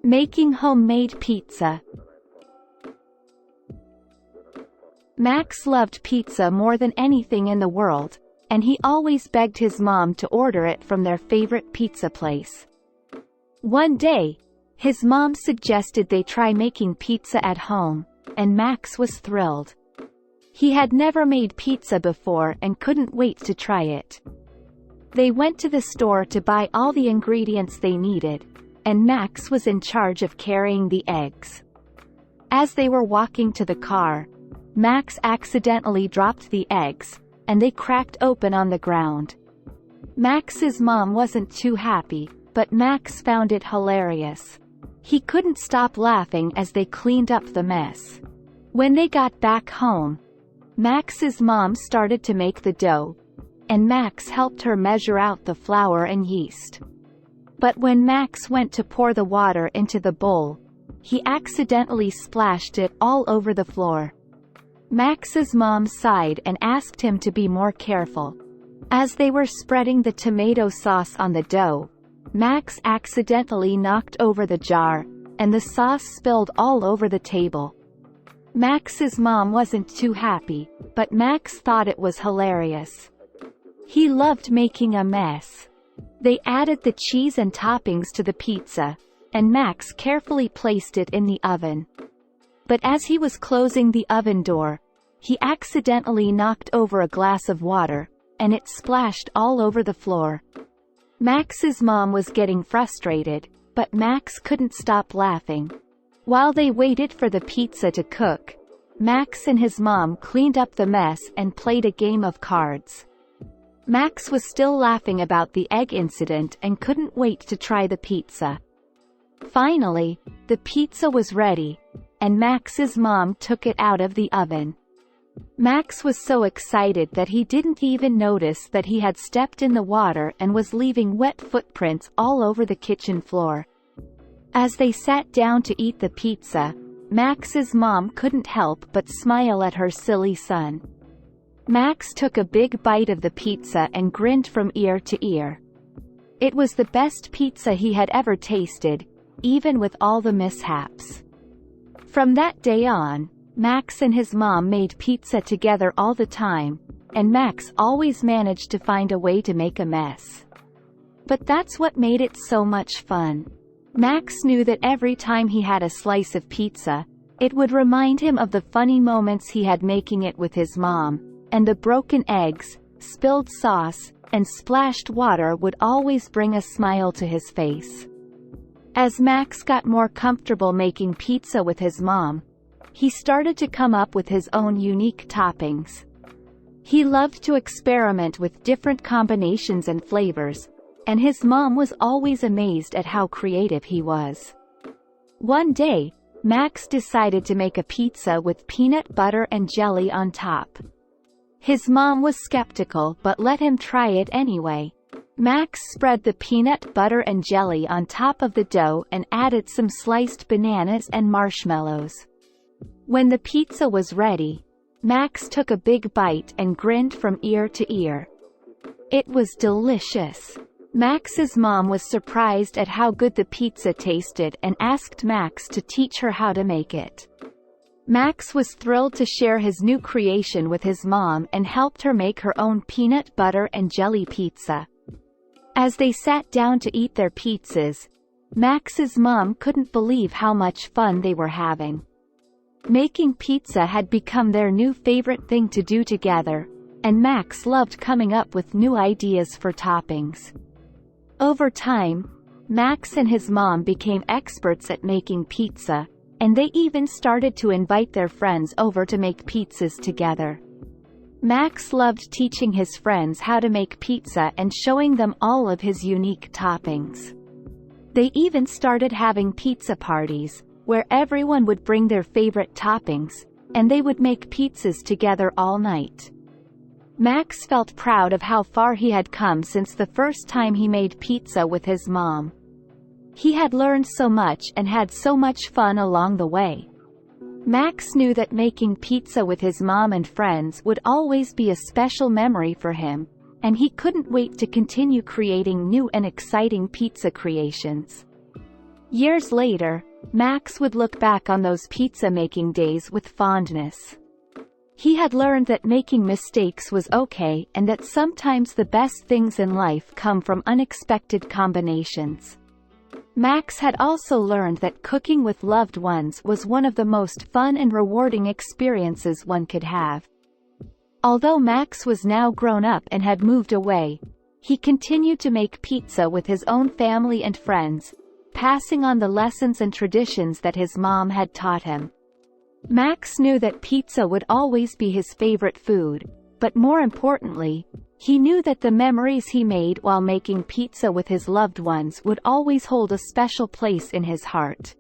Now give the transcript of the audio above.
Making homemade pizza. Max loved pizza more than anything in the world, and he always begged his mom to order it from their favorite pizza place. One day, his mom suggested they try making pizza at home, and Max was thrilled. He had never made pizza before and couldn't wait to try it. They went to the store to buy all the ingredients they needed, and Max was in charge of carrying the eggs. As they were walking to the car, Max accidentally dropped the eggs, and they cracked open on the ground. Max's mom wasn't too happy, but Max found it hilarious. He couldn't stop laughing as they cleaned up the mess. When they got back home, Max's mom started to make the dough, and Max helped her measure out the flour and yeast. But when Max went to pour the water into the bowl, he accidentally splashed it all over the floor. Max's mom sighed and asked him to be more careful. As they were spreading the tomato sauce on the dough, Max accidentally knocked over the jar, and the sauce spilled all over the table. Max's mom wasn't too happy, but Max thought it was hilarious. He loved making a mess. They added the cheese and toppings to the pizza, and Max carefully placed it in the oven. But as he was closing the oven door, he accidentally knocked over a glass of water, and it splashed all over the floor. Max's mom was getting frustrated, but Max couldn't stop laughing. While they waited for the pizza to cook, Max and his mom cleaned up the mess and played a game of cards. Max was still laughing about the egg incident and couldn't wait to try the pizza. Finally, the pizza was ready, and Max's mom took it out of the oven. Max was so excited that he didn't even notice that he had stepped in the water and was leaving wet footprints all over the kitchen floor. As they sat down to eat the pizza, Max's mom couldn't help but smile at her silly son. Max took a big bite of the pizza and grinned from ear to ear. It was the best pizza he had ever tasted, even with all the mishaps. From that day on, Max and his mom made pizza together all the time, and Max always managed to find a way to make a mess. But that's what made it so much fun. Max knew that every time he had a slice of pizza, it would remind him of the funny moments he had making it with his mom, and the broken eggs, spilled sauce, and splashed water would always bring a smile to his face. As Max got more comfortable making pizza with his mom, he started to come up with his own unique toppings. He loved to experiment with different combinations and flavors, and his mom was always amazed at how creative he was. One day, Max decided to make a pizza with peanut butter and jelly on top. His mom was skeptical but let him try it anyway. Max spread the peanut butter and jelly on top of the dough and added some sliced bananas and marshmallows. When the pizza was ready, Max took a big bite and grinned from ear to ear. It was delicious. Max's mom was surprised at how good the pizza tasted and asked Max to teach her how to make it. Max was thrilled to share his new creation with his mom and helped her make her own peanut butter and jelly pizza. As they sat down to eat their pizzas, Max's mom couldn't believe how much fun they were having. Making pizza had become their new favorite thing to do together, and Max loved coming up with new ideas for toppings. Over time, Max and his mom became experts at making pizza, and they even started to invite their friends over to make pizzas together. Max loved teaching his friends how to make pizza and showing them all of his unique toppings. They even started having pizza parties, where everyone would bring their favorite toppings, and they would make pizzas together all night. Max felt proud of how far he had come since the first time he made pizza with his mom. He had learned so much and had so much fun along the way. Max knew that making pizza with his mom and friends would always be a special memory for him, and he couldn't wait to continue creating new and exciting pizza creations. Years later, Max would look back on those pizza-making days with fondness. He had learned that making mistakes was okay and that sometimes the best things in life come from unexpected combinations. Max had also learned that cooking with loved ones was one of the most fun and rewarding experiences one could have. Although Max was now grown up and had moved away, he continued to make pizza with his own family and friends, passing on the lessons and traditions that his mom had taught him. Max knew that pizza would always be his favorite food, but more importantly, he knew that the memories he made while making pizza with his loved ones would always hold a special place in his heart.